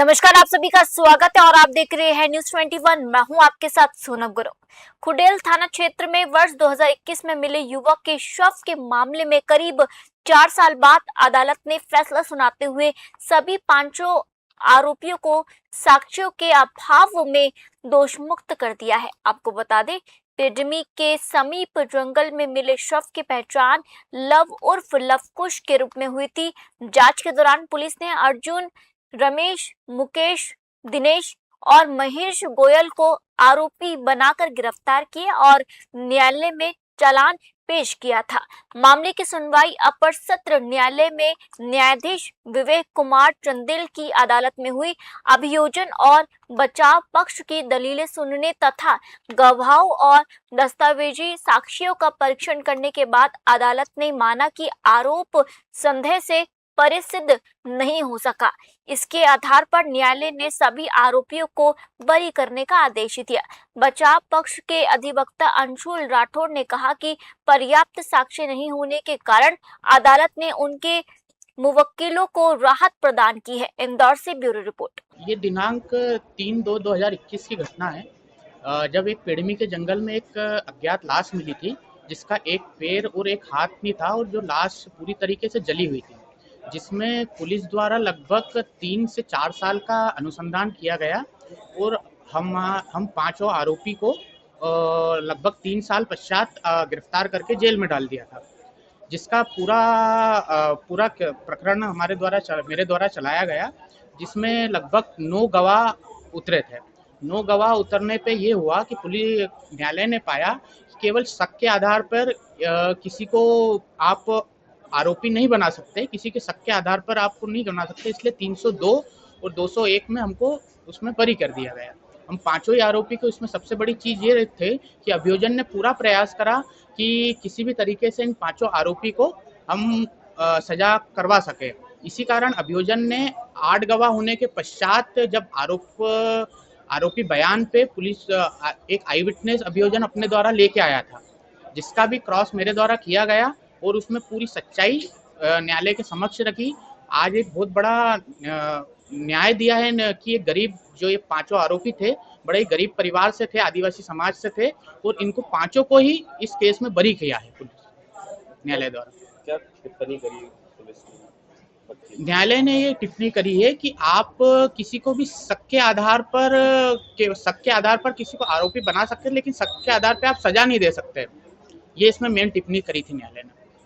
नमस्कार, आप सभी का स्वागत है और आप देख रहे हैं न्यूज 21। मैं हूं आपके साथ सोनम गुरु। खुडेल थाना क्षेत्र में वर्ष 2021 में मिले युवक के शव के मामले में करीब 4 साल बाद अदालत ने फैसला सुनाते हुए सभी पांचों आरोपियों को साक्ष्यों के अभाव में दोषमुक्त कर दिया है। आपको बता दें, पेडमी के समीप जंगल में मिले शव की पहचान लव उर्फ लवकुश के रूप में हुई थी। जांच के दौरान पुलिस ने अर्जुन, रमेश, मुकेश, दिनेश और महेश गोयल को आरोपी बनाकर गिरफ्तार किया और न्यायालय में चालान पेश किया था। मामले की सुनवाई अपर सत्र न्यायालय में न्यायाधीश विवेक कुमार चंदेल की अदालत में हुई। अभियोजन और बचाव पक्ष की दलीलें सुनने तथा गवाहों और दस्तावेजी साक्ष्यों का परीक्षण करने के बाद अदालत ने माना कि आरोप संदेह से परिसिद्ध नहीं हो सका। इसके आधार पर न्यायालय ने सभी आरोपियों को बरी करने का आदेश दिया। बचाव पक्ष के अधिवक्ता अंशुल राठौर ने कहा कि पर्याप्त साक्ष्य नहीं होने के कारण अदालत ने उनके मुवक्किलों को राहत प्रदान की है। इंदौर से ब्यूरो रिपोर्ट। ये दिनांक 3/2/2021 की घटना है, जब एक पेडमी के जंगल में एक अज्ञात लाश मिली थी, जिसका एक पैर और एक हाथ नहीं था और जो लाश पूरी तरीके से जली हुई थी, जिसमें पुलिस द्वारा लगभग 3 से 4 साल का अनुसंधान किया गया और हम पांचों आरोपी को लगभग 3 साल पश्चात गिरफ्तार करके जेल में डाल दिया था, जिसका पूरा प्रकरण मेरे द्वारा चलाया गया, जिसमें लगभग 9 गवाह उतरे थे। 9 गवाह उतरने पे ये हुआ कि पुलिस न्यायालय ने पाया कि केवल शक के आधार पर किसी को आप आरोपी नहीं बना सकते, किसी के शक के आधार पर आपको नहीं बना सकते, इसलिए 302 और 201 में हमको उसमें बरी कर दिया गया। हम पांचों ही आरोपी को, इसमें सबसे बड़ी चीज ये थे कि अभियोजन ने पूरा प्रयास करा कि किसी भी तरीके से इन पांचों आरोपी को हम सजा करवा सके। इसी कारण अभियोजन ने 8 गवाह होने के पश्चात जब आरोपी बयान पे पुलिस एक आई विटनेस अभियोजन अपने द्वारा लेके आया था, जिसका भी क्रॉस मेरे द्वारा किया गया और उसमें पूरी सच्चाई न्यायालय के समक्ष रखी। आज एक बहुत बड़ा न्याय दिया है कि एक गरीब, जो ये पांचों आरोपी थे, बड़े गरीब परिवार से थे, आदिवासी समाज से थे और इनको पांचों को ही इस केस में बरी किया है पुलिस न्यायालय द्वारा। क्या टिप्पणी करी पुलिस ने? न्यायालय ने ये टिप्पणी करी है कि आप किसी को भी शक के आधार पर किसी को आरोपी बना सकते हैं, लेकिन शक के आधार पर आप सजा नहीं दे सकते। ये इसमें मेन टिप्पणी करी थी न्यायालय ने।